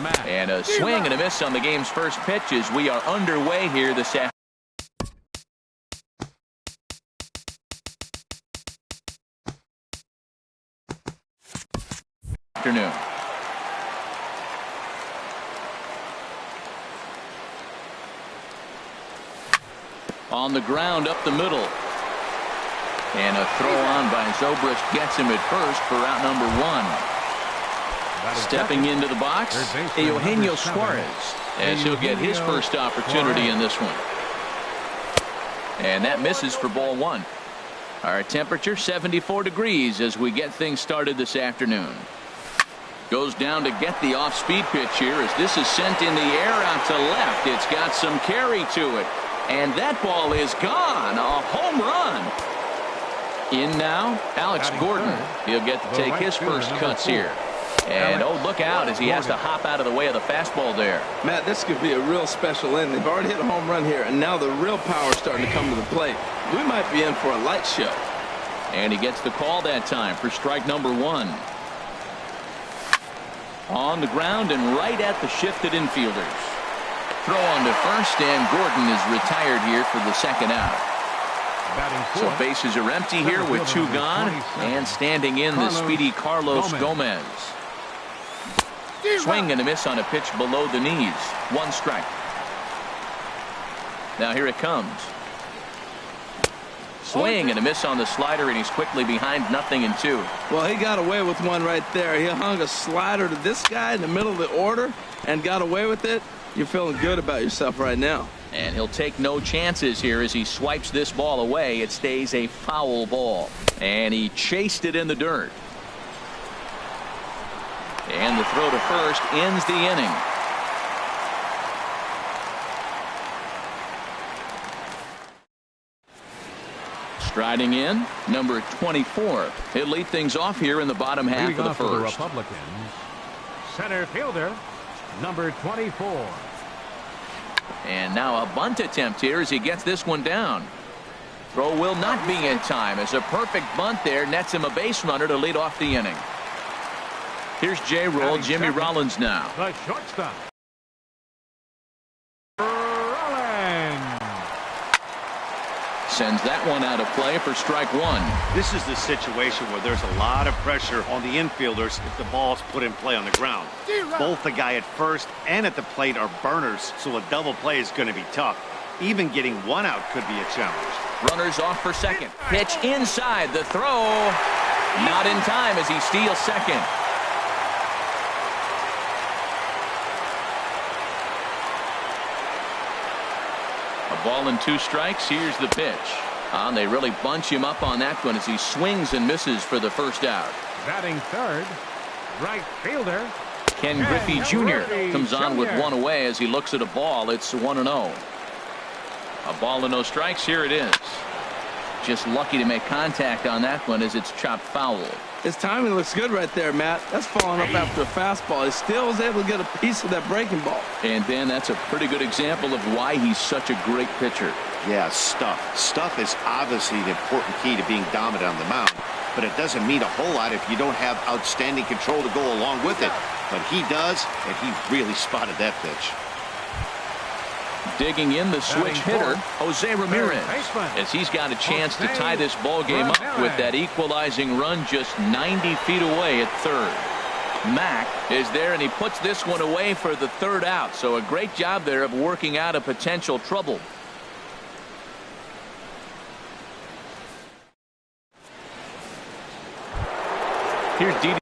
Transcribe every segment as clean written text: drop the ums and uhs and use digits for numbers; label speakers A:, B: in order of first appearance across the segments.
A: And a swing and a miss on the game's first pitch as we are underway here this afternoon. On the ground up the middle. And a throw on by Zobrist gets him at first for out number one. Stepping into the box, Eugenio Suarez, as he'll get his first opportunity in this one. And that misses for ball one. Our temperature 74 degrees as we get things started this afternoon. Goes down to get the off-speed pitch here as this is sent in the air out to left. It's got some carry to it. And that ball is gone. A home run. In now, Alex Gordon. He'll get to take his first cuts here. And oh, look out as he has to hop out of the way of the fastball there.
B: Matt, this could be a real special inning. They've already hit a home run here, and now the real power is starting to come to the plate. We might be in for a light show.
A: And he gets the call that time for strike number one. On the ground and right at the shifted infielders. Throw on to first, and Gordon is retired here for the second out. So bases are empty here with two gone, and standing in the speedy Carlos Gomez. Swing and a miss on a pitch below the knees. One strike. Now here it comes. Swing and a miss on the slider, and he's quickly behind 0-2.
B: Well, he got away with one right there. He hung a slider to this guy in the middle of the order and got away with it. You're feeling good about yourself right now.
A: And he'll take no chances here as he swipes this ball away. It stays a foul ball. And he chased it in the dirt. And the throw to first ends the inning. Striding in, number 24. He'll lead things off here in the bottom half of the first.
C: The Republicans, center fielder, number 24.
A: And now a bunt attempt here as he gets this one down. Throw will not be in time as a perfect bunt there nets him a base runner to lead off the inning. Here's J-Roll, Jimmy Rollins now.
C: The shortstop. Rollins
A: sends that one out of play for strike one.
D: This is the situation where there's a lot of pressure on the infielders if the ball's put in play on the ground. Both the guy at first and at the plate are burners, so a double play is going to be tough. Even getting one out could be a challenge.
A: Runners off for second. Pitch inside. The throw not in time as he steals second. A ball and two strikes. Here's the pitch. And they really bunch him up on that one as he swings and misses for the first out.
C: batting third, right fielder
A: Ken Griffey Jr. comes on with one away as he looks at a ball. It's 1-0. A ball and no strikes. Here it is. Just lucky to make contact on that one as it's chopped foul.
B: His timing looks good right there, Matt. That's falling up after a fastball. He still was able to get a piece of that breaking ball.
A: And Ben, that's a pretty good example of why he's such a great pitcher.
D: Yeah, stuff. Stuff is obviously the important key to being dominant on the mound, but it doesn't mean a whole lot if you don't have outstanding control to go along with it. But he does, and he really spotted that pitch.
A: Digging in the switch hitter, Jose Ramirez, as he's got a chance to tie this ball game up with that equalizing run just 90 feet away at third. Mack is there, and he puts this one away for the third out. So a great job there of working out a potential trouble. Here's Didi.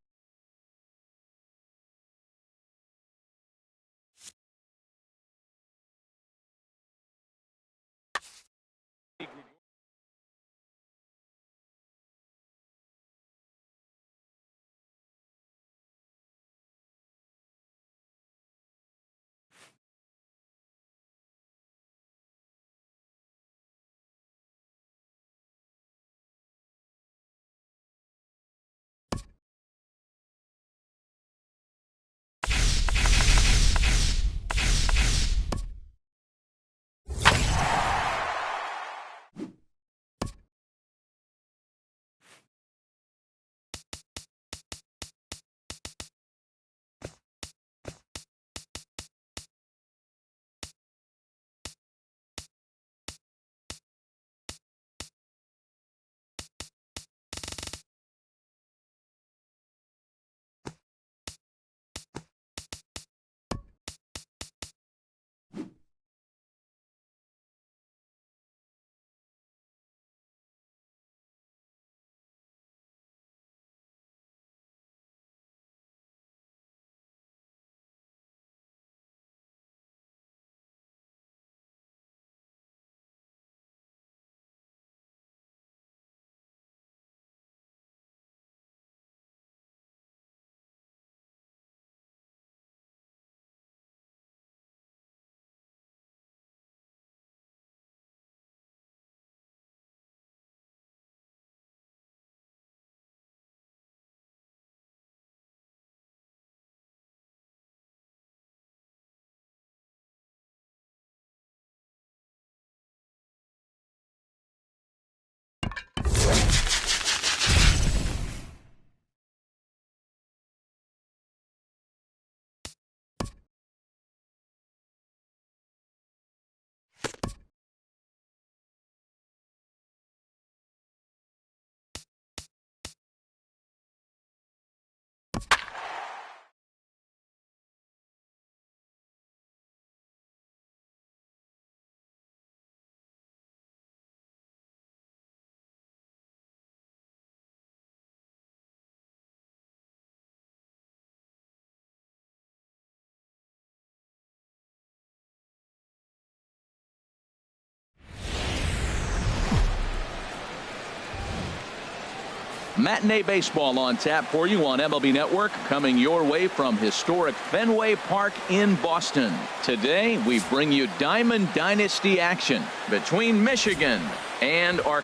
A: Matinee baseball on tap for you on MLB Network, coming your way from historic Fenway Park in Boston. Today we bring you Diamond Dynasty action between Michigan and Arkansas.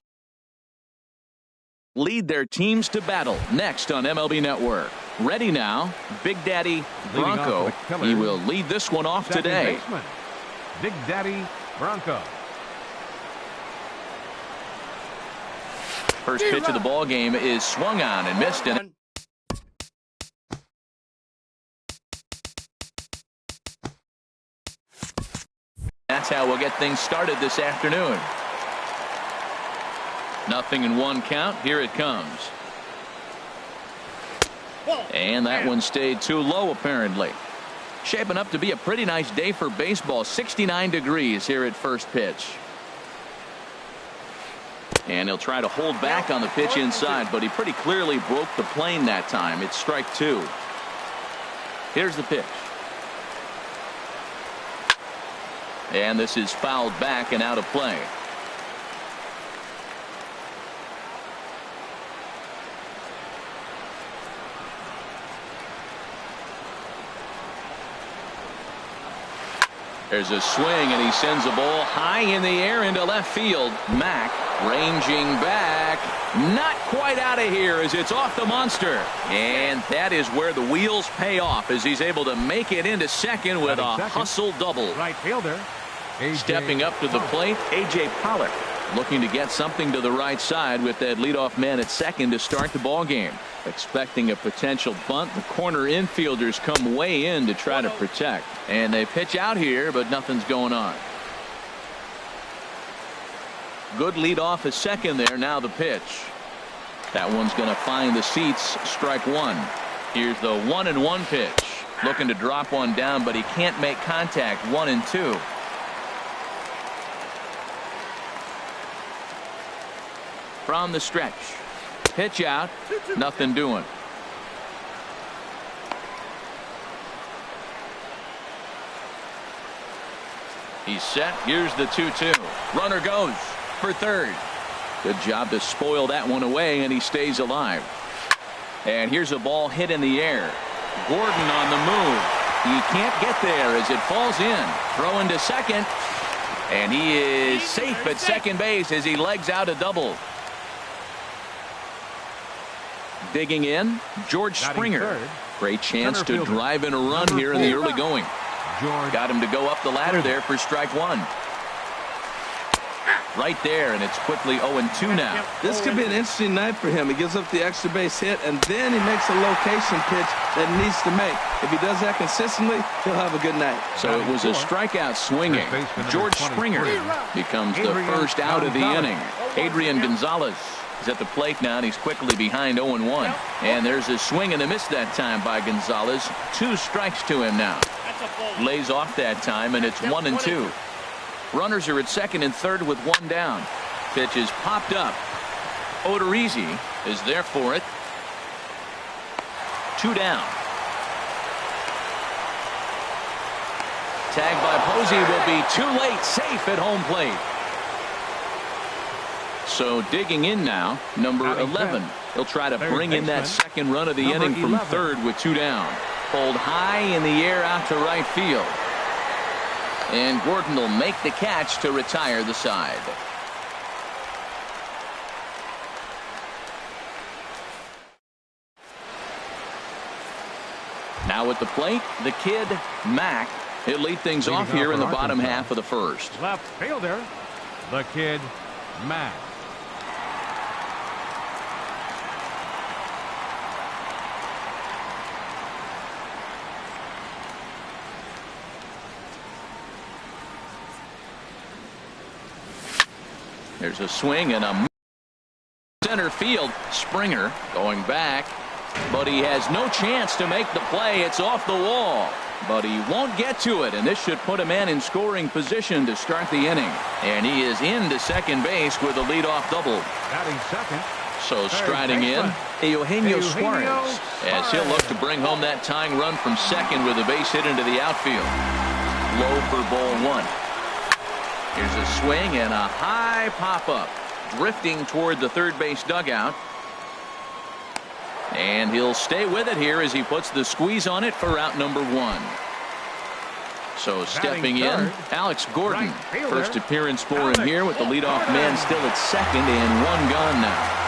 A: Lead their teams to battle next on MLB Network. Ready now, Big Daddy Bronco. He will lead this one off today.
C: Big Daddy Bronco.
A: First pitch of the ball game is swung on and missed. That's how we'll get things started this afternoon. 0-1 count. Here it comes. And that one stayed too low, apparently. Shaping up to be a pretty nice day for baseball. 69 degrees here at first pitch. And he'll try to hold back on the pitch inside, but he pretty clearly broke the plane that time. It's strike two. Here's the pitch. And this is fouled back and out of play. There's a swing, and he sends the ball high in the air into left field. Mack ranging back, not quite out of here as it's off the monster. And that is where the wheels pay off, as he's able to make it into second with a hustle double.
C: Right fielder.
A: Stepping up to the plate, A.J. Pollock, looking to get something to the right side with that leadoff man at second to start the ball game. Expecting a potential bunt, the corner infielders come way in to try to protect. And they pitch out here, but nothing's going on. Good lead off at second there. Now the pitch. That one's going to find the seats. Strike one. Here's the 1-1 pitch. Looking to drop one down, but he can't make contact. 1-2. From the stretch. Pitch out. Nothing doing. He's set. Here's the 2-2. Runner goes for third. Good job to spoil that one away, and he stays alive. And here's a ball hit in the air. Gordon on the move. He can't get there as it falls in. Throwing to second. And he is safe at second base as he legs out a double. Digging in, George Springer. Great chance to drive in a run here in the early going. Got him to go up the ladder there for strike one. Right there, and it's quickly 0-2 now.
B: This could be an interesting night for him. He gives up the extra base hit, and then he makes a location pitch that he needs to make. If he does that consistently, he'll have a good night.
A: So it was a strikeout swinging. George Springer becomes the first out of the inning. Adrian Gonzalez is at the plate now, and he's quickly behind 0-1. And there's a swing and a miss that time by Gonzalez. 2 strikes to him now. Lays off that time, and it's 1-2. Runners are at second and third with 1 down. Pitch is popped up. Odorizzi is there for it. 2 down. Tag by Posey will be too late. Safe at home plate. So digging in now, number 11. He'll try to bring in that second run of the inning from third with 2 down. Pulled high in the air out to right field. And Gordon will make the catch to retire the side. Now at the plate, the kid, Mack. He'll lead things off here in the bottom half of the first.
C: Left fielder, the kid, Mack.
A: There's a swing and a center field. Springer going back, but he has no chance to make the play. It's off the wall, but he won't get to it, and this should put a man in scoring position to start the inning. And he is into second base with a leadoff double.
C: Batting second.
A: So striding in, Eugenio Suarez, as he'll look to bring home that tying run from second with a base hit into the outfield. Low for ball one. Here's a swing and a high pop-up, drifting toward the third base dugout. And he'll stay with it here as he puts the squeeze on it for out number one. So stepping in, Alex Gordon. First appearance for him here with the leadoff man still at second and one gone now.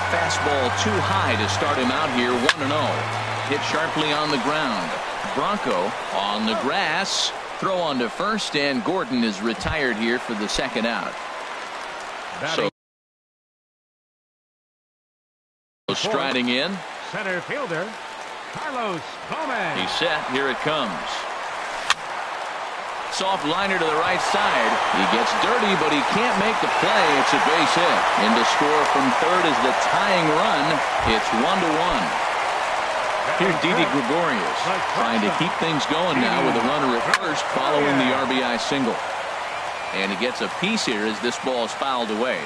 A: Fastball too high to start him out here, 1-0. Hit sharply on the ground. Bronco on the grass. Throw on to first, and Gordon is retired here for the second out. So striding in.
C: Center fielder, Carlos Gomez.
A: He's set. Here it comes. Soft liner to the right side. He gets dirty, but he can't make the play. It's a base hit. In to score from third is the tying run. It's 1-1. Here's Didi Gregorius trying to keep things going now with a runner at first following the RBI single. And he gets a piece here as this ball is fouled away.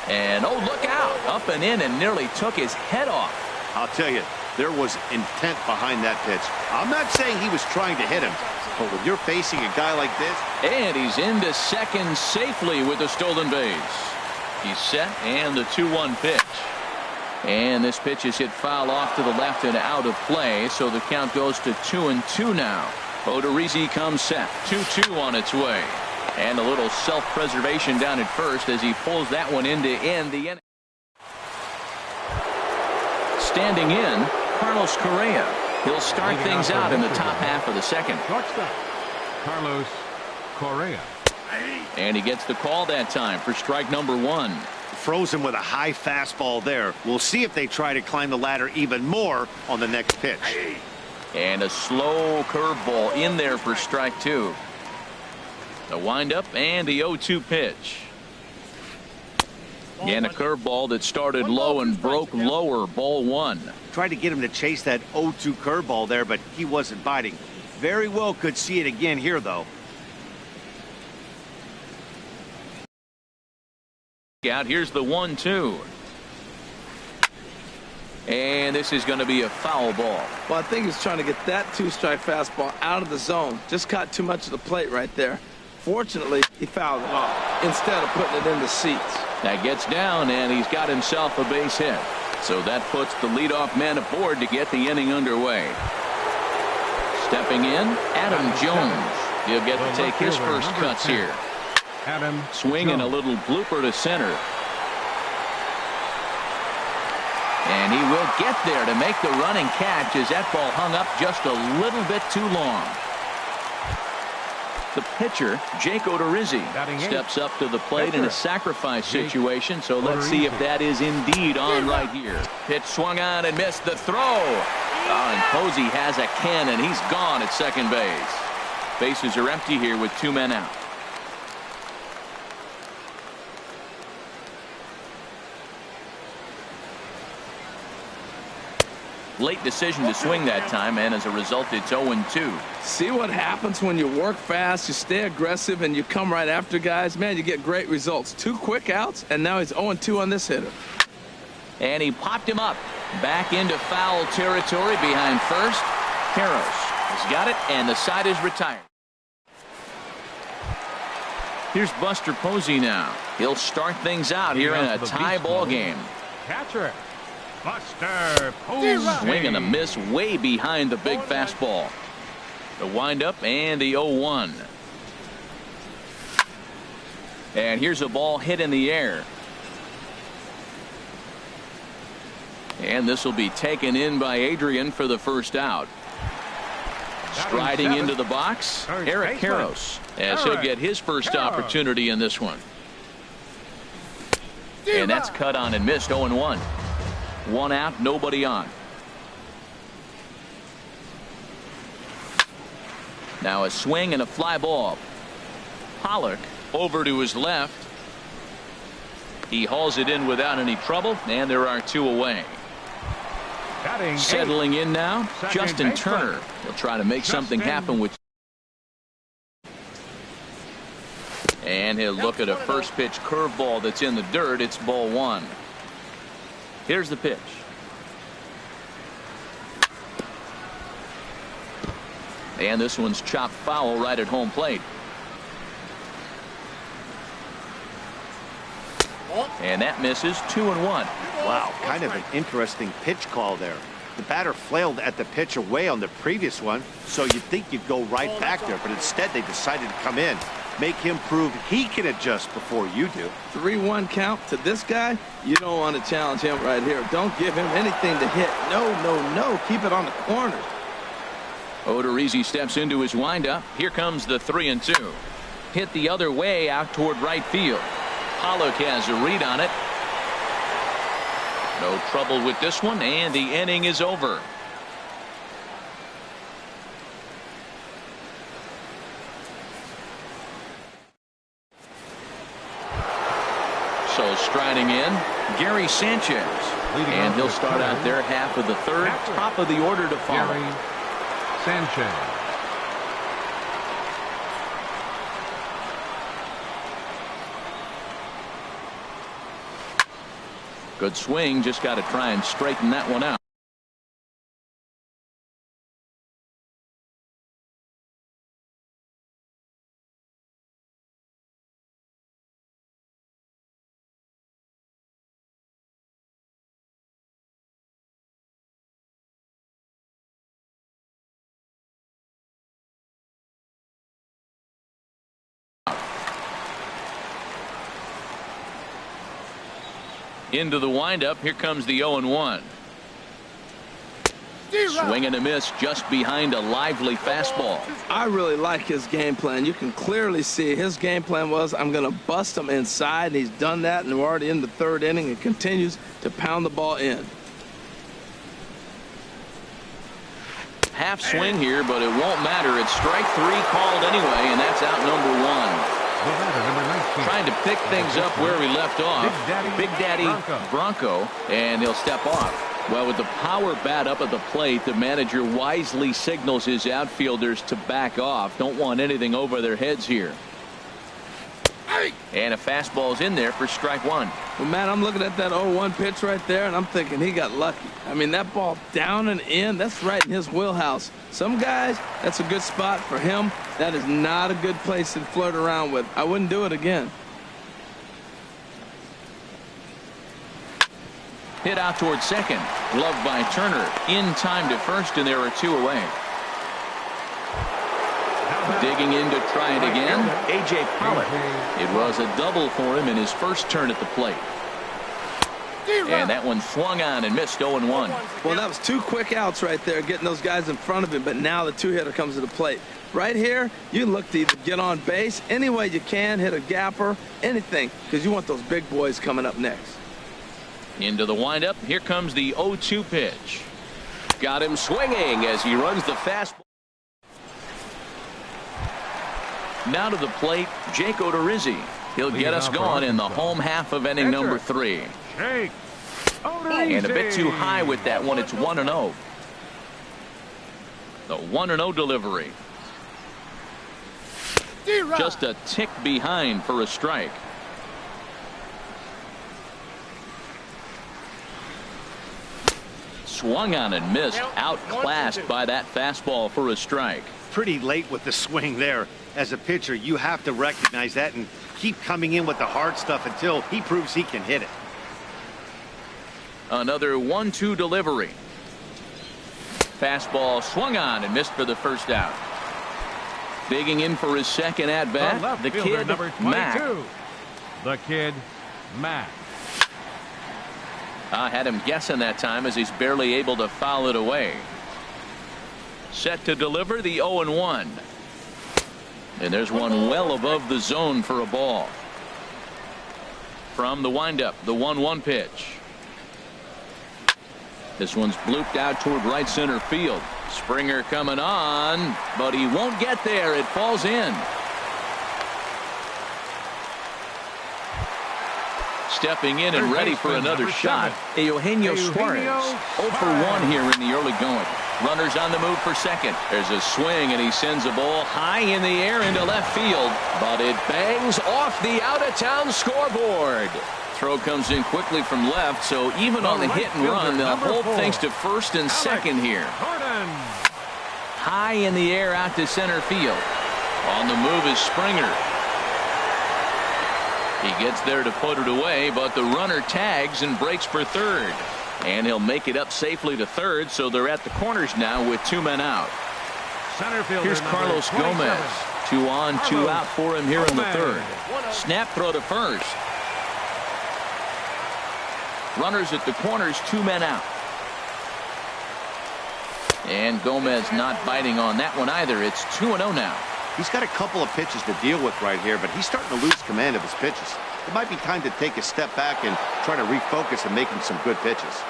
A: And oh, look out. Up and in and nearly took his head off.
D: I'll tell you, there was intent behind that pitch. I'm not saying he was trying to hit him, but when you're facing a guy like this.
A: And he's into second safely with a stolen base. He's set, and the 2-1 pitch. And this pitch is hit foul off to the left and out of play, so the count goes to 2-2 now. Odorizzi comes set. 2-2 on its way. And a little self-preservation down at first as he pulls that one in to end the inning. Standing in, Carlos Correa. He'll start things out in the top half of the second.
C: Shortstop, Carlos Correa.
A: And he gets the call that time for strike number one.
D: Frozen with a high fastball there. We'll see if they try to climb the ladder even more on the next pitch.
A: And a slow curveball in there for strike two. The windup and the 0-2 pitch. And a curveball that started low and broke lower. Ball one.
D: Tried to get him to chase that 0-2 curveball there, but he wasn't biting. Very well could see it again here, though.
A: Out here's the 1-2. And this is going to be a foul ball.
B: Well, I think he's trying to get that two-strike fastball out of the zone. Just caught too much of the plate right there. Fortunately, he fouled it off instead of putting it in the seats.
A: That gets down, and he's got himself a base hit. So that puts the leadoff man aboard to get the inning underway. Stepping in, Adam Jones. He'll get to take his first cuts here.
C: Adam
A: swing and a little blooper to center. And he will get there to make the running catch as that ball hung up just a little bit too long. The pitcher, Jake Odorizzi, steps up to the plate in a sacrifice situation. So let's see if that is indeed on right here. Pitch swung on and missed the throw. And Posey has a cannon. He's gone at second base. Bases are empty here with two men out. Late decision to swing that time, and as a result, it's 0-2.
B: See what happens when you work fast, you stay aggressive, and you come right after guys? Man, you get great results. 2 quick outs, and now he's 0-2 on this hitter.
A: And he popped him up. Back into foul territory behind first. Karros has got it, and the side is retired. Here's Buster Posey now. He'll start things out here in a tie ball game.
C: Catcher, Buster Posey.
A: Swing and a miss way behind the big fastball. The windup and the 0-1. And here's a ball hit in the air. And this will be taken in by Adrian for the first out. Striding into the box, Eric Karros, as he'll get his first opportunity in this one. And that's cut on and missed. 0-1. 1 out, nobody on. Now a swing and a fly ball. Pollock Over to his left. He hauls it in without any trouble, and there are 2 away. Settling in now, Justin Turner. He'll try to make something happen with. And he'll look at a first pitch curveball that's in the dirt. It's ball 1. Here's the pitch. And this one's chopped foul right at home plate. And that misses. 2-1.
D: Wow, kind of an interesting pitch call there. The batter flailed at the pitch away on the previous one, so you'd think you'd go right back there, but instead they decided to come in, make him prove he can adjust before you do.
B: 3-1 count to this guy. You don't want to challenge him right here. Don't give him anything to hit. No, no, no. Keep it on the corner.
A: Odorizzi steps into his windup. Here comes the 3-2. Hit the other way out toward right field. Pollock has a read on it. No trouble with this one, and the inning is over. So striding in, Gary Sanchez. And he'll start out there half of the third, top of the order to follow.
C: Gary Sanchez.
A: Good swing, just got to try and straighten that one out. Into the windup. Here comes the 0-1. Swing and a miss just behind a lively fastball.
B: I really like his game plan. You can clearly see his game plan was, I'm going to bust him inside, and he's done that, and we're already in the 3rd inning and continues to pound the ball in.
A: Half swing here, but it won't matter. It's strike 3 called anyway, and that's out number 1. Trying to pick things up where we left off. Big Daddy Bronco, and he'll step off. Well, with the power bat up at the plate, the manager wisely signals his outfielders to back off. Don't want anything over their heads here. And a fastball's in there for strike 1.
B: Well, man, I'm looking at that 0-1 pitch right there, and I'm thinking he got lucky. I mean, that ball down and in, that's right in his wheelhouse. Some guys, that's a good spot. For him, that is not a good place to flirt around with. I wouldn't do it again.
A: Hit out toward second. Gloved by Turner. In time to first, and there are 2 away. Digging in to try it again, A.J. Pollock. It was a double for him in his first turn at the plate. And that one swung on and missed. 0-1.
B: Well, that was 2 quick outs right there, getting those guys in front of him, but now the 2-hitter comes to the plate. Right here, you look to either get on base any way you can, hit a gapper, anything, because you want those big boys coming up next.
A: Into the windup. Here comes the 0-2 pitch. Got him swinging as he runs the fastball. Now to the plate, Jake Odorizzi. He'll get us going in the home half of inning number 3. And a bit too high with that one. It's 1-0. The 1-0 delivery. Just a tick behind for a strike. Swung on and missed. Outclassed by that fastball for a strike.
D: Pretty late with the swing there. As a pitcher, you have to recognize that and keep coming in with the hard stuff until he proves he can hit it.
A: Another 1-2 delivery. Fastball swung on and missed for the first out. Digging in for his second at bat, the kid
C: number 22.
A: Mack.
C: The kid Mack.
A: I had him guessing that time as he's barely able to foul it away. Set to deliver the 0-1. And there's one well above the zone for a ball. From the windup, the 1-1 pitch. This one's blooped out toward right center field. Springer coming on, but he won't get there. It falls in. stepping in and ready for another shot. Eugenio Suarez. 0 for 1 here in the early going. Runners on the move for second. There's a swing, and he sends a ball high in the air into left field. But it bangs off the out-of-town scoreboard. Throw comes in quickly from left, so even on the hit and run, they'll hold things to first and second here. High in the air out to center field. On the move is Springer. He gets there to put it away, but the runner tags and breaks for third. And he'll make it up safely to third, so they're at the corners now with 2 men out. Here's Carlos Gomez. 2 on, 2 out for him here in the third. Snap throw to first. Runners at the corners, 2 men out. And Gomez not biting on that one either. It's 2-0 now.
D: He's got a couple of pitches to deal with right here, but he's starting to lose command of his pitches. It might be time to take a step back and try to refocus and making some good pitches.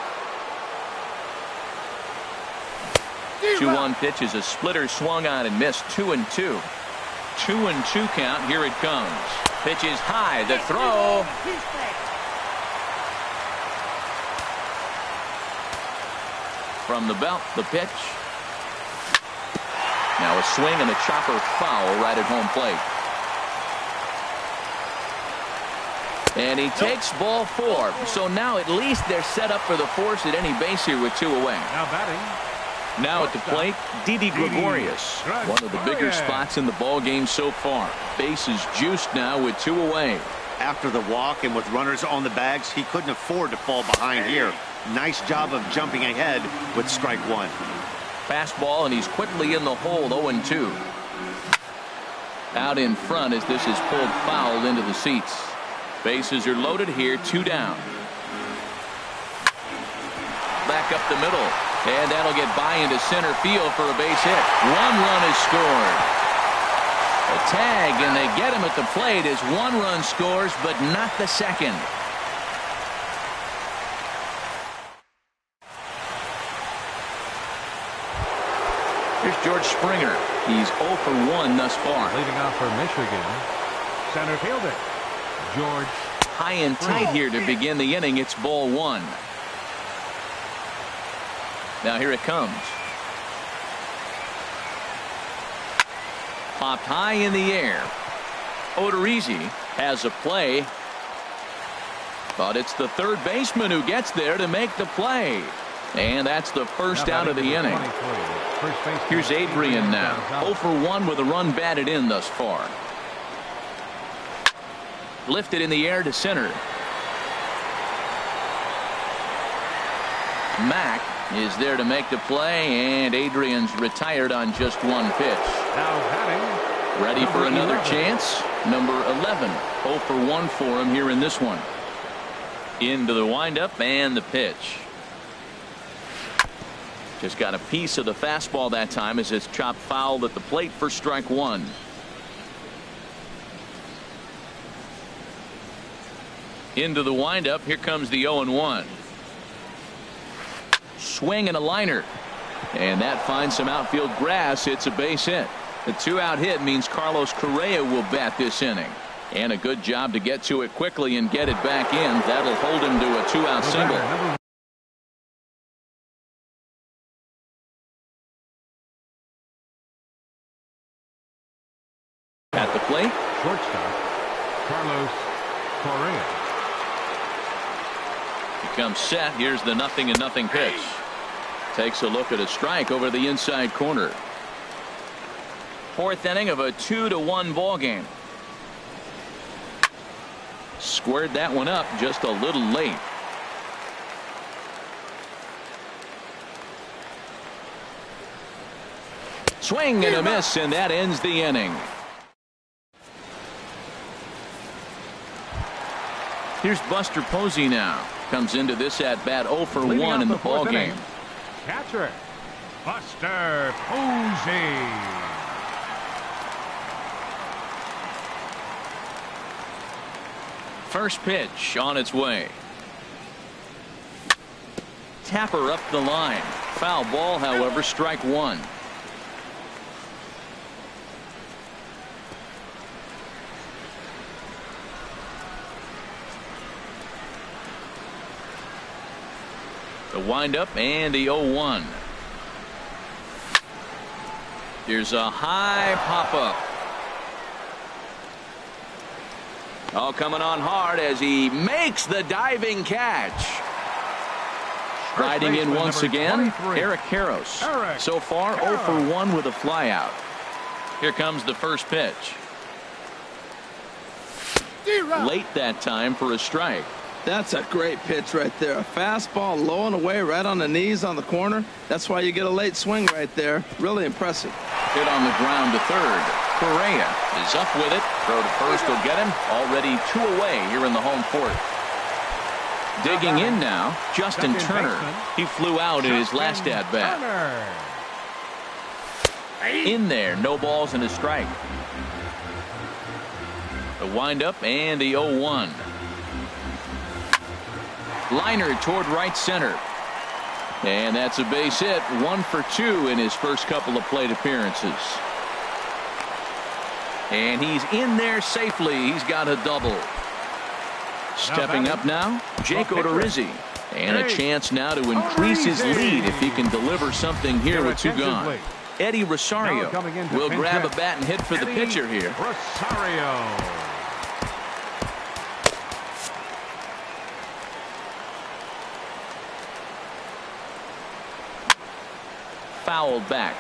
A: 2-1 pitch is a splitter swung on and missed. 2-2. 2-2 count. Here it comes. Pitch is high. The throw. From the belt, the pitch. Now a swing and a chopper foul right at home plate. And he takes ball 4. So now at least they're set up for the force at any base here with 2 away.
C: Now batting.
A: Now at the plate, Didi Gregorius. One of the bigger spots in the ball game so far. Base is juiced now with 2 away.
D: After the walk and with runners on the bags, he couldn't afford to fall behind here. Nice job of jumping ahead with strike 1.
A: Fastball, and he's quickly in the hole. 0-2. Out in front as this is pulled foul into the seats. Bases are loaded here. 2 down. Back up the middle, and that'll get by into center field for a base hit. 1 run is scored. A tag, and they get him at the plate as 1 run scores, but not the second. Here's George Springer. He's 0 for 1 thus far.
C: Leading off for Michigan, center fielder George.
A: High and tight here to begin the inning. It's ball 1. Now here it comes. Popped high in the air. Odorizzi has a play, but it's the third baseman who gets there to make the play. And that's the first out of the inning. Here's Adrian now. 0 for 1 with a run batted in thus far. Lifted in the air to center. Mack is there to make the play, and Adrian's retired on just 1 pitch. Ready for another chance. Number 11. 0 for 1 for him here in this one. Into the windup and the pitch. Just got a piece of the fastball that time as it's chopped foul at the plate for strike 1. Into the windup. Here comes the 0-1. Swing and a liner. And that finds some outfield grass. It's a base hit. The 2-out hit means Carlos Correa will bat this inning. And a good job to get to it quickly and get it back in. That'll hold him to a 2-out single. At the plate,
C: Shortstop Carlos Correa.
A: He comes set. Here's the 0-0 pitch. Takes a look at a strike over the inside corner. 4th inning of a 2-1 ball game. Squared that one up just a little late. Swing and a miss, and that ends the inning. Here's Buster Posey now. Comes into this at bat 0 for 1 in the ball game.
C: Catcher Buster Posey.
A: First pitch on its way. Tapper up the line. Foul ball, however, strike 1. windup and the 0-1. Here's a high pop-up. Oh, coming on hard as he makes the diving catch. Riding in once again, Eric Karros. So far, 0 for 1 with a flyout. Here comes the first pitch. Late that time for a strike.
B: That's a great pitch right there. A fastball low and away right on the knees on the corner. That's why you get a late swing right there. Really impressive.
A: Hit on the ground to third. Correa is up with it. Throw to first will get him. Already 2 away here in the home fourth. Digging in now, Justin Turner. He flew out in his last at-bat. In there, no balls and a strike. The windup and the 0-1. Liner toward right center. And that's a base hit. 1 for 2 in his first couple of plate appearances. And he's in there safely. He's got a double. Stepping up now, Jake Odorizzi. And a chance now to increase his lead if he can deliver something here with 2 gone. Eddie Rosario will grab a bat and hit for the pitcher here.
C: Rosario.
A: Fouled back.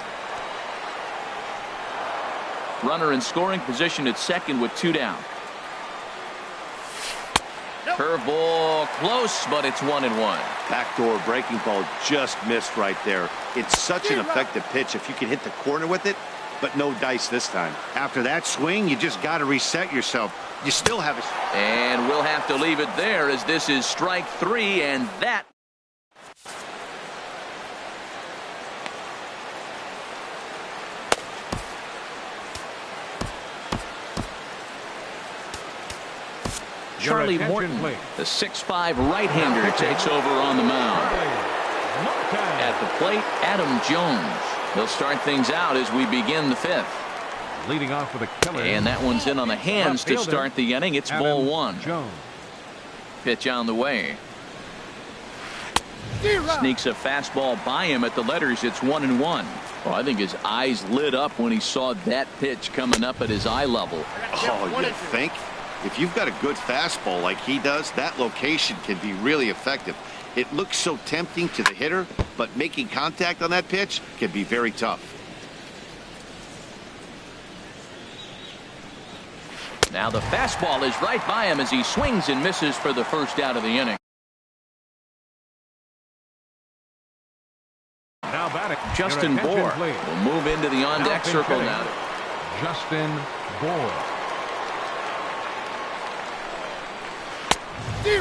A: Runner in scoring position at second with 2 down. Curveball close, but it's 1-1.
D: Backdoor breaking ball just missed right there. It's such an effective pitch if you can hit the corner with it, but no dice this time. After that swing, you just got to reset yourself. You still have a...
A: And we'll have to leave it there as this is strike 3, and that... Charlie Morton, the 6'5" right-hander, takes over on the mound. At the plate, Adam Jones. He'll start things out as we begin the 5th.
C: Leading off with a killer.
A: And that one's in on the hands to start the inning. It's ball 1.
C: Jones.
A: Pitch on the way. Sneaks a fastball by him at the letters. It's 1-1. Well, I think his eyes lit up when he saw that pitch coming up at his eye level.
D: Oh, you think? If you've got a good fastball like he does, that location can be really effective. It looks so tempting to the hitter, but making contact on that pitch can be very tough.
A: Now the fastball is right by him as he swings and misses for the first out of the inning.
C: Now batting.
A: Justin Bour will move into the on-deck circle now.
C: Justin Bour.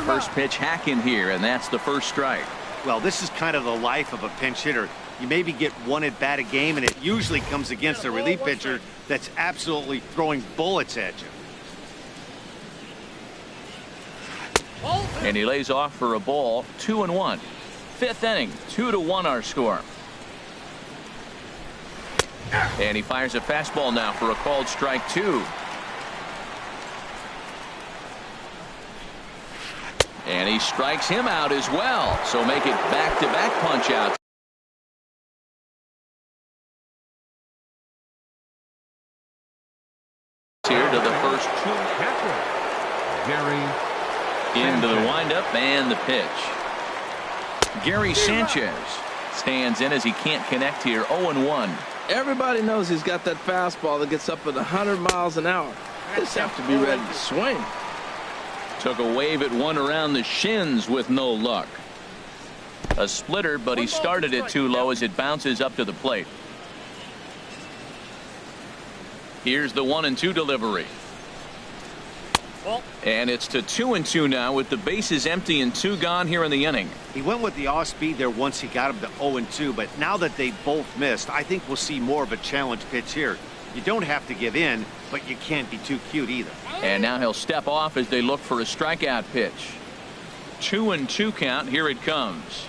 A: First pitch hack in here, and that's the first strike.
D: Well, this is kind of the life of a pinch hitter. You maybe get 1 at bat a game, and it usually comes against a relief pitcher that's absolutely throwing bullets at you.
A: And he lays off for a ball. 2-1. 5th inning, 2-1 our score. And he fires a fastball now for a called strike 2. And he strikes him out as well. So make it back-to-back punch outs. Here to the first 2.
C: Gary
A: into the windup and the pitch. Gary Sanchez stands in as he can't connect here. 0-1.
B: Everybody knows he's got that fastball that gets up at 100 miles an hour. Just have to be ready to swing.
A: Took a wave at one around the shins with no luck. A splitter, but he started it too low as it bounces up to the plate. Here's the 1-2 delivery. And it's to 2-2 now with the bases empty and 2 gone here in the inning.
D: He went with the off speed there once he got him to 0-2, but now that they both missed, I think we'll see more of a challenge pitch here. You don't have to give in, but you can't be too cute either.
A: And now he'll step off as they look for a strikeout pitch. 2-2 count. Here it comes.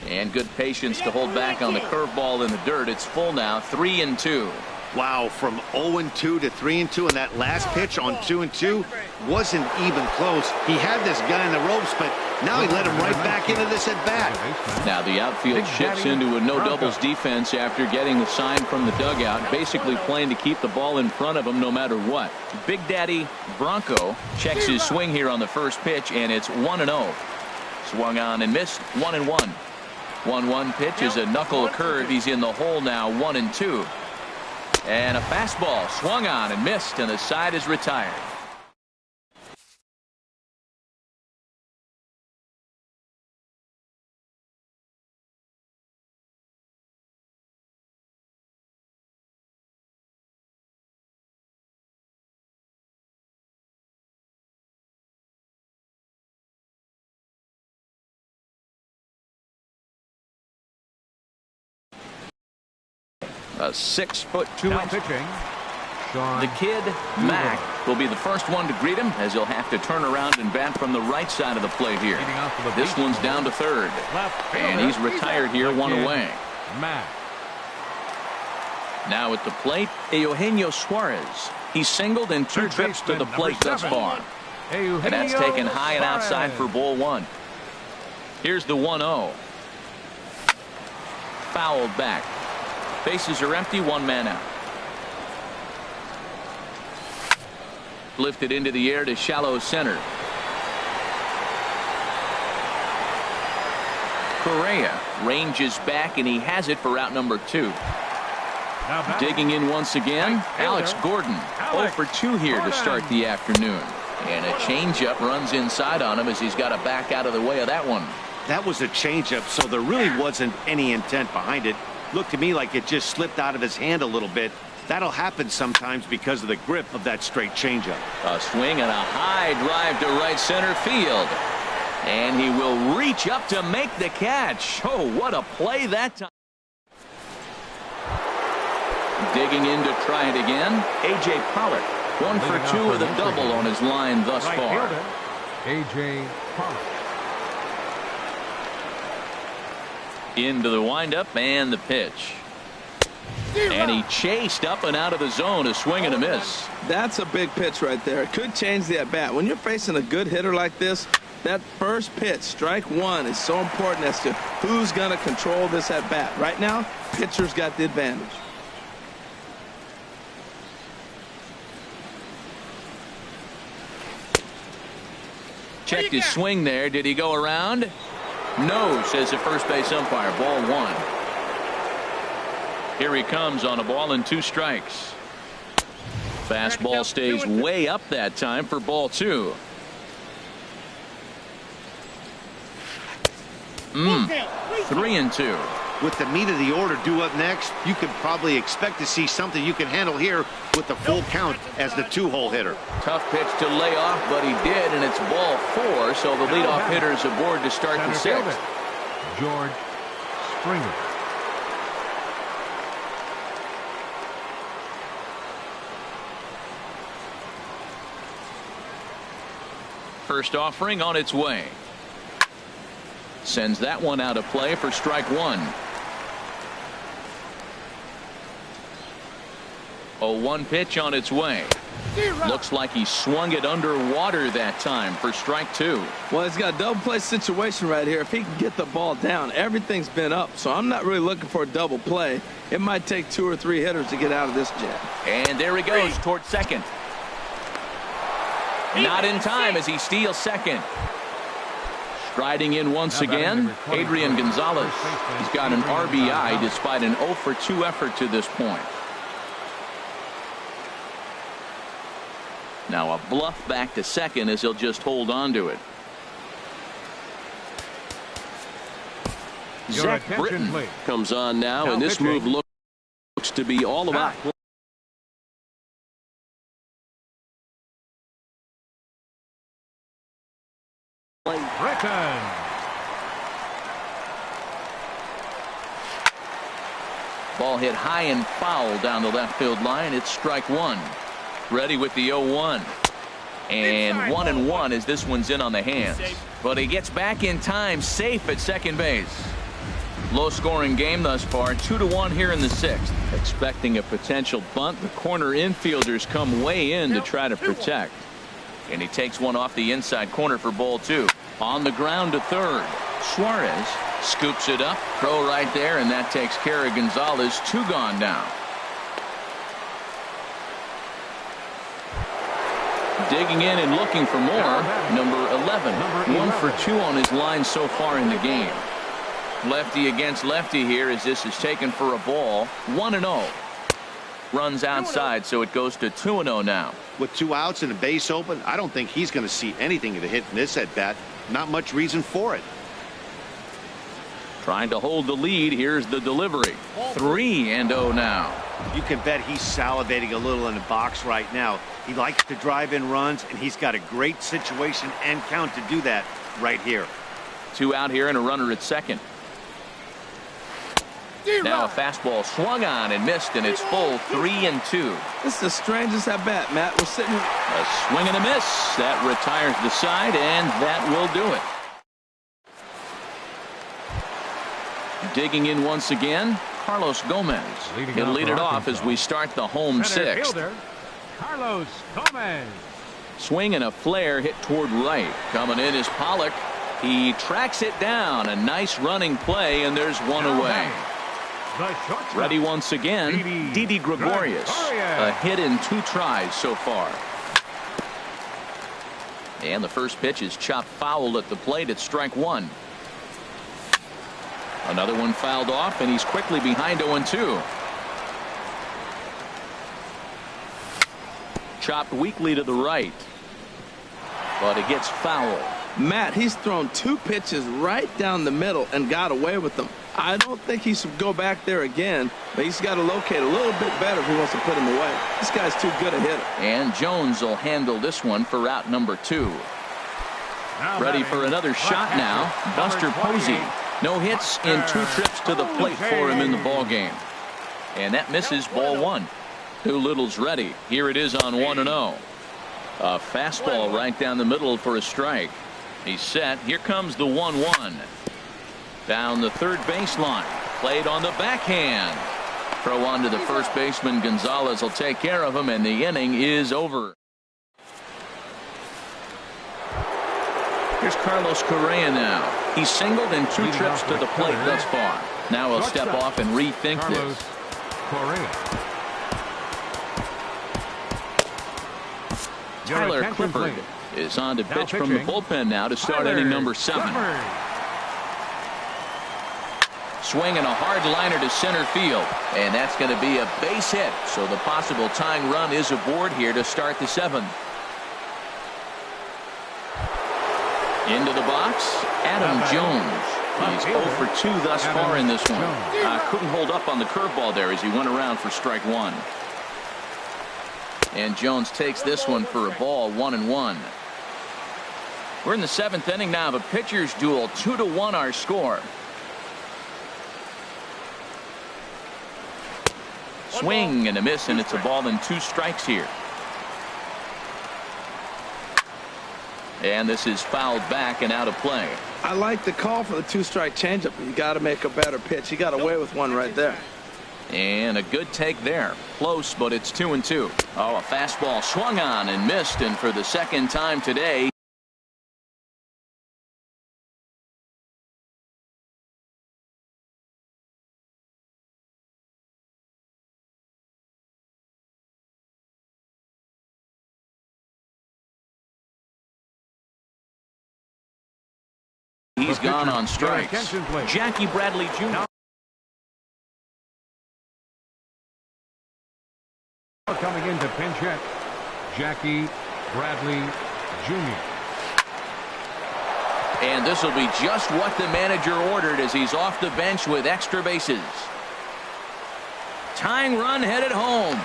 A: And good patience to hold back on the curveball in the dirt. It's full now. 3-2.
D: Wow, from 0-2 to 3-2, and that last pitch on 2-2 wasn't even close. He had this guy in the ropes, but Now he let him right back into this at bat.
A: Now the outfield shifts into a no doubles defense after getting the sign from the dugout, basically playing to keep the ball in front of him no matter what. Big Daddy Bronco checks his swing here on the first pitch, and it's 1-0. Swung on and missed. 1-1. 1-1 pitch is a knuckle curve. He's in the hole now. 1-2. And a fastball swung on and missed, and the side is retired. A 6'2".
C: Pitching.
A: The kid, Mac, will be the first one to greet him as he'll have to turn around and bat from the right side of the plate here. This one's down to third. And he's retired here, one away.
C: Mac.
A: Now at the plate, Eugenio Suarez. He's singled in 2 trips to the plate thus far. And that's taken high and outside for ball 1. Here's the 1-0. Fouled back. Bases are empty, 1 man out. Lifted into the air to shallow center. Correa ranges back, and he has it for out number 2. Digging in once again, Alex Gordon. 0 for 2 here to start the afternoon. And a changeup runs inside on him as he's got to back out of the way of that one.
D: That was a changeup, so there really wasn't any intent behind it. Looked to me like it just slipped out of his hand a little bit. That'll happen sometimes because of the grip of that straight changeup.
A: A swing and a high drive to right center field. And he will reach up to make the catch. Oh, what a play that time. Digging in to try it again, A.J. Pollock. 1 for 2 with a double on his line thus far.
C: A.J. Pollock.
A: Into the windup and the pitch. And he chased up and out of the zone, a swing and a miss.
B: That's a big pitch right there. It could change the at bat. When you're facing a good hitter like this, that first pitch, strike 1, is so important as to who's going to control this at bat. Right now, pitcher's got the advantage.
A: Checked his swing there. Did he go around? No, says the first base umpire. Ball 1. Here he comes on a ball and 2 strikes. Fastball stays way up that time for ball 2. 3-2.
D: With the meat of the order due up next, you could probably expect to see something you can handle here with the full count as the 2-hole hitter.
A: Tough pitch to lay off, but he did, and it's ball 4, so the leadoff hitter is aboard to start the 6th.
C: George Springer.
A: First offering on its way. Sends that one out of play for strike 1. 0-1 pitch on its way. Looks like he swung it underwater that time for strike 2.
B: Well, he's got a double play situation right here. If he can get the ball down, everything's been up. So I'm not really looking for a double play. It might take 2 or 3 hitters to get out of this jam.
A: And there he goes towards second. Not in time as he steals second. Striding in once again, Adrian Gonzalez. He's got an RBI despite an 0 for 2 effort to this point. Now a bluff back to second as he'll just hold on to it. Zach Britton comes on now, and this move looks to be all about
C: Britton.
A: Ball hit high and foul down the left field line. It's strike 1. Ready with the 0-1. And 1-1 as this one's in on the hands. But he gets back in time, safe at second base. Low scoring game thus far, 2-1 here in the 6th. Expecting a potential bunt. The corner infielders come way in to try to protect. And he takes one off the inside corner for ball 2. On the ground to third. Suarez scoops it up. Throw right there, and that takes care of Gonzalez. 2 gone now. Digging in and looking for more. Number 11. 1 for 2 on his line so far in the game. Lefty against lefty here as this is taken for a ball. 1-0. Runs outside, so it goes to 2-0 now.
D: With 2 outs and a base open, I don't think he's going to see anything to hit in this at bat. Not much reason for it.
A: Trying to hold the lead. Here's the delivery. 3-0 now.
D: You can bet he's salivating a little in the box right now. He likes to drive in runs, and he's got a great situation and count to do that right here.
A: 2 out here and a runner at second. Now a fastball swung on and missed, and it's full. 3-2.
B: This is the strangest at bat, Matt. We're sitting.
A: A swing and a miss. That retires the side, and that will do it. Digging in once again, Carlos Gomez. He'll lead it off as we start the home 6th.
C: Carlos Gomez.
A: Swing and a flare hit toward right. Coming in is Pollock. He tracks it down. A nice running play, and there's 1 away. Ready once again, Didi Gregorius. A hit in 2 tries so far. And the first pitch is chopped foul at the plate at strike 1. Another one fouled off, and he's quickly behind 0-2. Chopped weakly to the right, but it gets foul.
B: Matt, he's thrown 2 pitches right down the middle and got away with them. I don't think he should go back there again, but he's got to locate a little bit better if he wants to put him away. This guy's too good a hitter.
A: And Jones will handle this one for out number 2. Ready for another shot now. Buster Posey. No hits in 2 trips to the plate for him in the ballgame. And that misses ball 1. Doolittle's ready. Here it is on 1-0. A fastball right down the middle for a strike. He's set. Here comes the 1-1. Down the third baseline. Played on the backhand. Throw on to the first baseman. Gonzalez will take care of him, and the inning is over. Here's Carlos Correa now. He's singled in 2 trips to the plate thus far. Now he'll step off and rethink this. Tyler Clifford is on to pitch from the bullpen now to start inning number 7. Swing and a hard liner to center field, and that's going to be a base hit. So the possible tying run is aboard here to start the 7th. Into the box, Adam Jones. He's 0 for 2 thus far in this one. Couldn't hold up on the curveball there as he went around for strike 1. And Jones takes this one for a ball. 1-1. We're in the 7th inning now of a pitcher's duel. 2-1 our score. Swing and a miss, and it's a ball and 2 strikes here. And this is fouled back and out of play.
B: I like the call for the 2-strike changeup. You got to make a better pitch. He got away with one right there.
A: And a good take there. Close, but it's 2-2. Oh, a fastball swung on and missed, and for the 2nd time today. He's gone on strikes. Jackie Bradley Jr.
C: Coming in to pinch hit, Jackie Bradley Jr.
A: And this will be just what the manager ordered as he's off the bench with extra bases. Tying run headed home.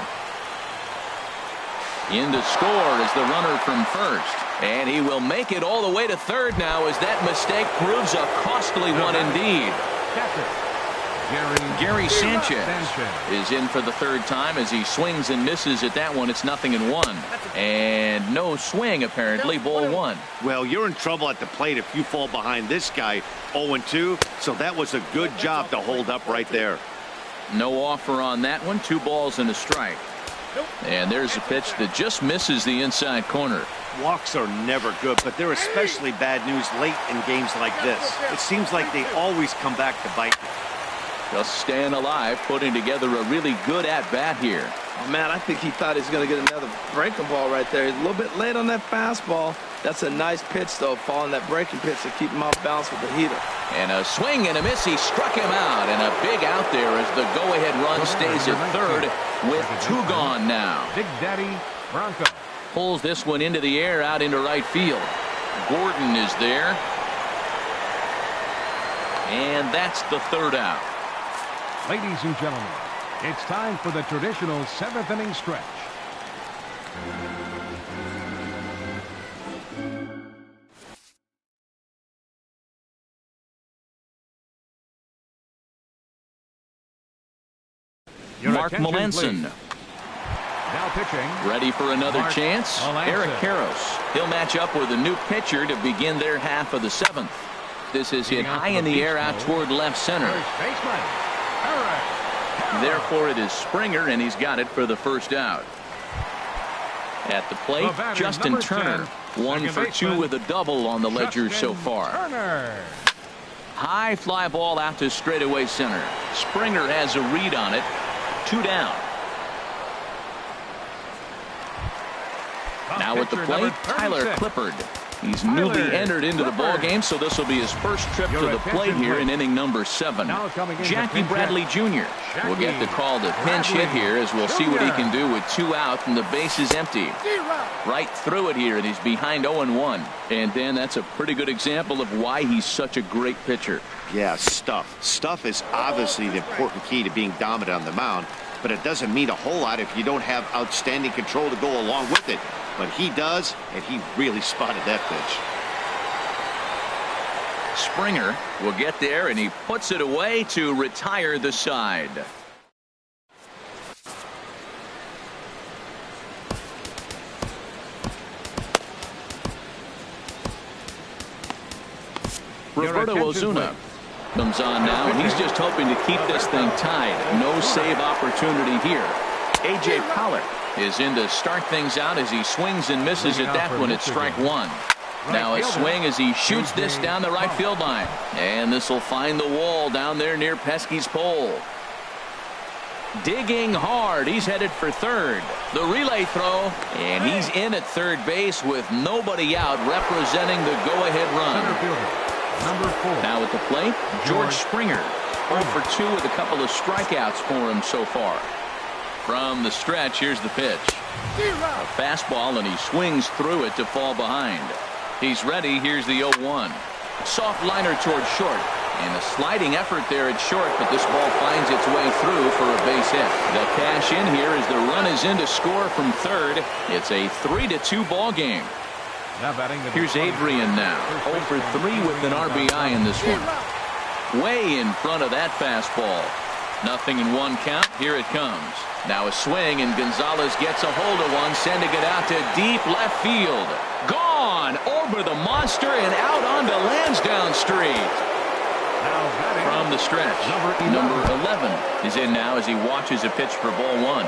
A: In to score is the runner from first. And he will make it all the way to third now as that mistake proves a costly one indeed. Gary Sanchez is in for the 3rd time as he swings and misses at that one. It's 0-1. And no swing apparently. Ball 1.
D: Well, you're in trouble at the plate if you fall behind this guy. 0-2. So that was a good job to hold up right there.
A: No offer on that one. 2 balls and a strike. And there's a pitch that just misses the inside corner.
D: Walks are never good, but they're especially bad news late in games like this. It seems like they always come back to bite.
A: Just staying alive, putting together a really good at-bat here.
B: Oh, man, I think he thought he was going to get another breaking ball right there. He's a little bit late on that fastball. That's a nice pitch, though, following that breaking pitch to keep him off balance with the heater.
A: And a swing and a miss. He struck him out. And a big out there as the go-ahead run stays at third with 2 gone now.
C: Big Daddy Bronco
A: Pulls this one into the air out into right field. Gordon is there. And that's the 3rd out.
C: Ladies and gentlemen, it's time for the traditional 7th inning stretch.
A: Mark Melanson.
C: Now pitching.
A: Ready for another
C: Mark
A: chance?
C: Melanson.
A: Eric Karros. He'll match up with a new pitcher to begin their half of the 7th. This is hit high in the air out toward left center.
C: First baseman, Eric Karros.
A: Therefore, it is Springer, and he's got it for the 1st out. At the plate, Justin Turner. 1 for 2 with a double on the ledger so far.
C: Turner.
A: High fly ball out to straightaway center. Springer has a read on it. 2 down. Now at the plate, Tyler Clippard. He's newly entered into the ball game, so this will be his first trip to the plate here in inning number 7. Jackie Bradley Jr. will get the call to pinch hit here, as we'll see what he can do with 2 out and the base is empty. Right through it here, and he's behind 0-1. And Dan, that's a pretty good example of why he's such a great pitcher.
D: Yeah, stuff. Stuff is obviously the important key to being dominant on the mound, but it doesn't mean a whole lot if you don't have outstanding control to go along with it. But he does, and he really spotted that pitch.
A: Springer will get there, and he puts it away to retire the side. Roberto Ozuna comes on now, and he's just hoping to keep this thing tied. No save opportunity here. A.J. Pollock is in to start things out as he swings and misses at that one at strike 1. Now a swing as he shoots this down the right field line. And this will find the wall down there near Pesky's pole. Digging hard. He's headed for third. The relay throw. And he's in at third base with nobody out, representing the go-ahead run.
C: Number 4.
A: Now at the plate, George Springer. 0 for 2 with a couple of strikeouts for him so far. From the stretch, here's the pitch. A fastball, and he swings through it to fall behind. He's ready. Here's the 0-1. Soft liner towards short. And a sliding effort there at short, but this ball finds its way through for a base hit. The cash in here as the run is in to score from third. It's a 3-2 ball game. Here's Adrian now. 0 for 3 with an RBI in this one. Way in front of that fastball. Nothing in 1 count. Here it comes. Now a swing, and Gonzalez gets a hold of one, sending it out to deep left field. Gone over the monster and out onto Lansdowne Street. From the stretch, number 11 is in now as he watches a pitch for ball 1.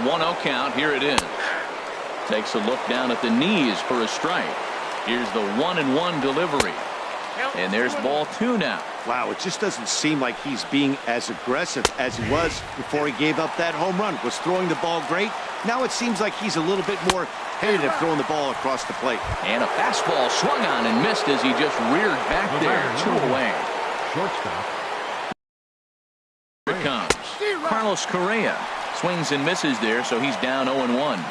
A: 1-0 count. Here it is. Takes a look down at the knees for a strike. Here's the 1-1 delivery. And there's ball 2 now.
D: Wow, it just doesn't seem like he's being as aggressive as he was before he gave up that home run. Was throwing the ball great. Now it seems like he's a little bit more tentative throwing the ball across the plate.
A: And a fastball swung on and missed as he just reared back there. 2 away.
C: Shortstop.
A: Here it comes. Carlos Correa swings and misses there, so he's down 0-1.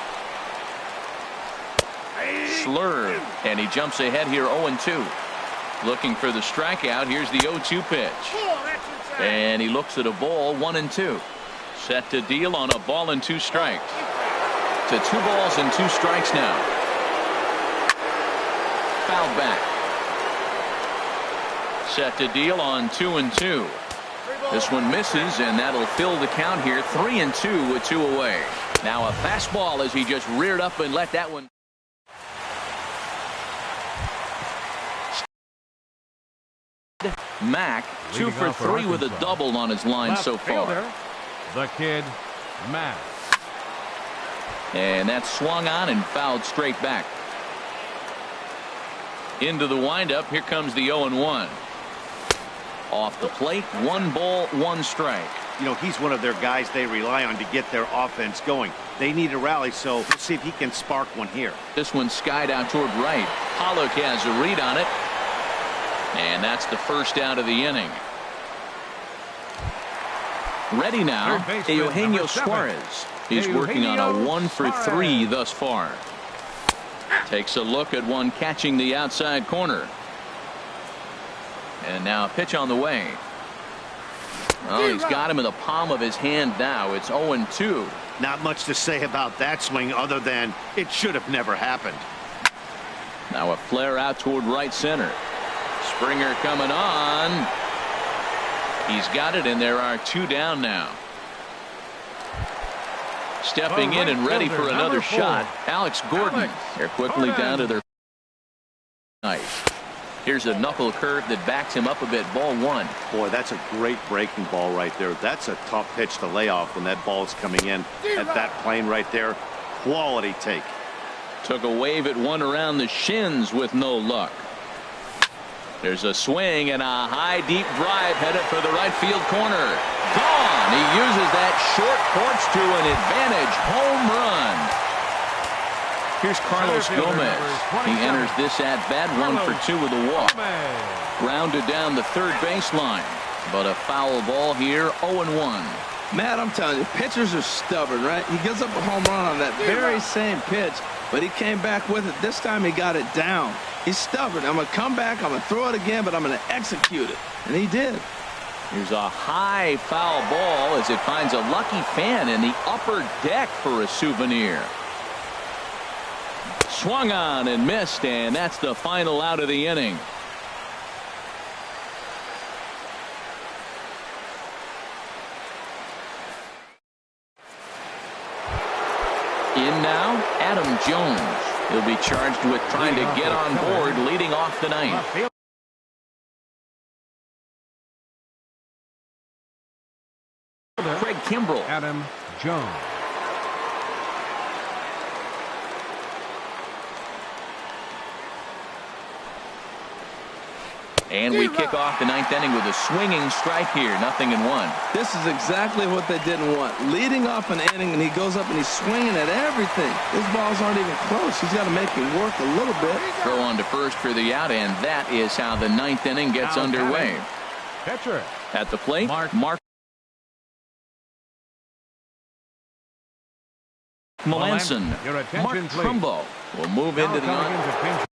A: Slurve, and he jumps ahead here 0-2. Looking for the strikeout. Here's the 0-2 pitch. And he looks at a ball, 1-2. Set to deal on a ball and 2 strikes. To 2 balls and 2 strikes now. Fouled back. Set to deal on 2-2. This one misses, and that'll fill the count here. 3-2 with 2 away. Now a fastball as he just reared up and let that one. Mack 2 for 3 with a double on his line so far.
C: The kid, Mack.
A: And that's swung on and fouled straight back. Into the windup. Here comes the 0-1. Off the plate. 1 ball, 1 strike.
D: You know, he's one of their guys they rely on to get their offense going. They need a rally, so we'll see if he can spark one here.
A: This one skied out toward right. Pollock has a read on it. And that's the first out of the inning. Ready now, Eugenio Suarez. He's working on a 1-for-3 thus far. Takes a look at one catching the outside corner. And now a pitch on the way. Oh, he's got him in the palm of his hand now. It's 0-2.
D: Not much to say about that swing other than it should have never happened.
A: Now a flare out toward right center. Springer coming on. He's got it, and there are 2 down now. Stepping in and ready for another shot, Alex Gordon. They're quickly down to their nice. Here's a knuckle curve that backs him up a bit. Ball 1.
D: Boy, that's a great breaking ball right there. That's a tough pitch to lay off when that ball is coming in at that plane right there. Quality take.
A: Took a wave at one around the shins with no luck. There's a swing and a high deep drive headed for the right field corner. Gone. He uses that short porch to an advantage. Home run. Here's Carlos Gomez. He enters this at bat 1 for 2 with a walk. Grounded down the third baseline. But a foul ball here. 0-1.
B: Matt, I'm telling you, pitchers are stubborn, right? He gives up a home run on that very same pitch, but he came back with it. This time he got it down. He's stubborn. I'm going to come back. I'm going to throw it again, but I'm going to execute it. And he did.
A: Here's a high foul ball as it finds a lucky fan in the upper deck for a souvenir. Swung on and missed, and that's the final out of the inning. In now, Adam Jones. He'll be charged with trying to get on board leading off the ninth. Craig Kimbrell.
C: Adam Jones.
A: And we kick off the ninth inning with a swinging strike here. 0-1.
B: This is exactly what they didn't want. Leading off an inning, and he goes up and he's swinging at everything. His balls aren't even close. He's got to make him work a little bit.
A: Throw on to first for the out, and that is how the ninth inning gets underway.
C: Catcher.
A: At the plate, Mark Melanson. Mark Trumbo will move into the on.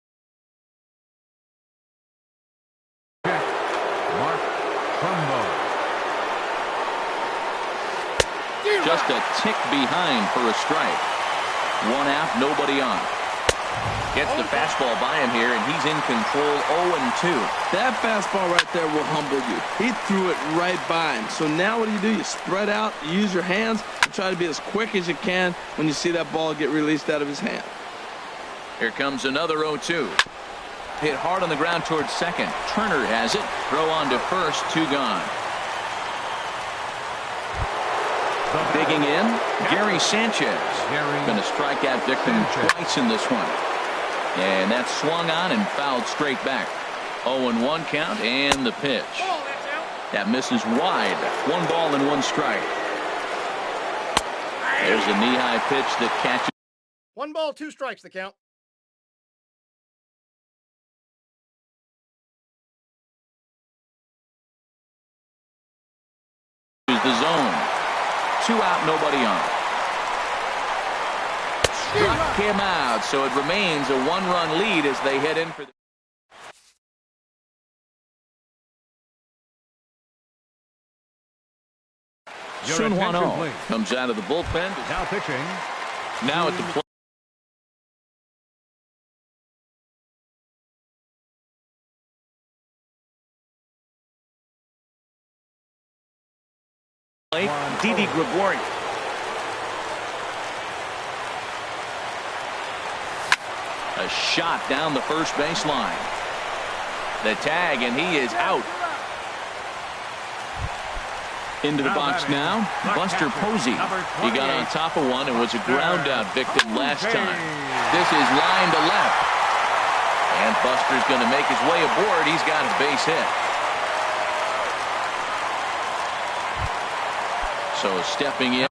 A: Just a tick behind for a strike. 1 out, nobody on. Gets the fastball by him here, and he's in control. 0-2.
B: That fastball right there will humble you. He threw it right by him. So now what do? You spread out, you use your hands, and try to be as quick as you can when you see that ball get released out of his hand.
A: Here comes another 0-2. Hit hard on the ground towards second. Turner has it. Throw on to first. 2 gone. Digging in, Gary Sanchez. Going to strike out victim twice in this one. And that's swung on and fouled straight back. 0-1 count, and the pitch. That misses wide. 1 ball and 1 strike. There's a knee-high pitch that catches.
E: 1 ball, 2 strikes, the count.
A: The zone. 2 out, nobody on. Struck him out, so it remains a 1-run lead as they head in for the Sun Hwan-Oh comes out of the bullpen.
C: Now pitching.
A: Now at the plate. Didi Gregorius. A shot down the first baseline. The tag, and he is out. Into the box now, Buster Posey. He got on top of one and was a ground out victim last time. This is line to left. And Buster's going to make his way aboard. He's got a base hit. So stepping in.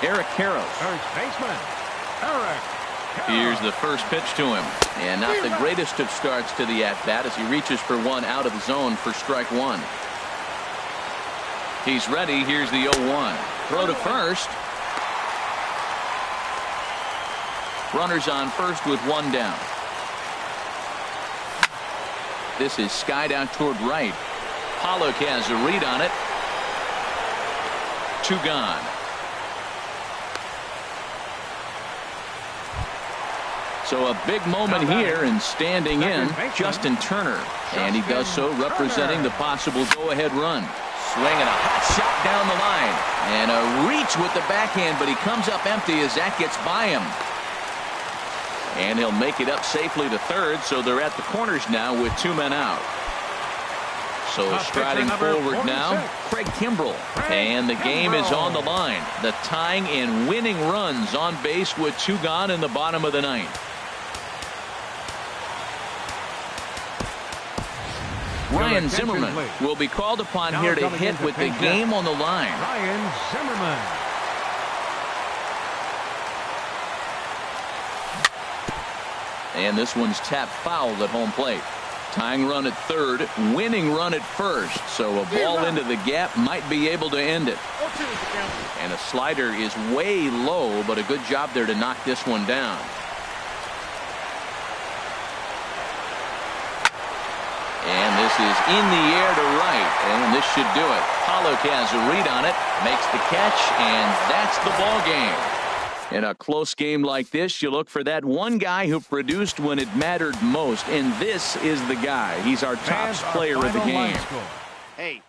A: Eric Karros.
C: First baseman, Eric.
A: Here's the first pitch to him. And not the greatest of starts to the at-bat as he reaches for one out of the zone for strike one. He's ready. Here's the 0-1. Throw to first. Runners on first with one down. This is skied out toward right. Pollock has a read on it. 2 gone. So a big moment here, and standing in, Justin Turner. And he does so representing the possible go-ahead run. Swinging a hot shot down the line. And a reach with the backhand, but he comes up empty as that gets by him. And he'll make it up safely to third, so they're at the corners now with 2 men out. So striding forward now, Craig Kimbrell. And the game is on the line. The tying and winning runs on base with 2 gone in the bottom of the 9th. Ryan Zimmerman will be called upon here to hit with the game on the line.
C: Ryan Zimmerman.
A: And this one's tapped foul at home plate. Tying run at third, winning run at first. So a ball into the gap might be able to end it. And a slider is way low, but a good job there to knock this one down. And this is in the air to right, and this should do it. Pollock has a read on it, makes the catch, and that's the ball game. In a close game like this, you look for that one guy who produced when it mattered most, and this is the guy. He's our top player of the game.
D: Hey,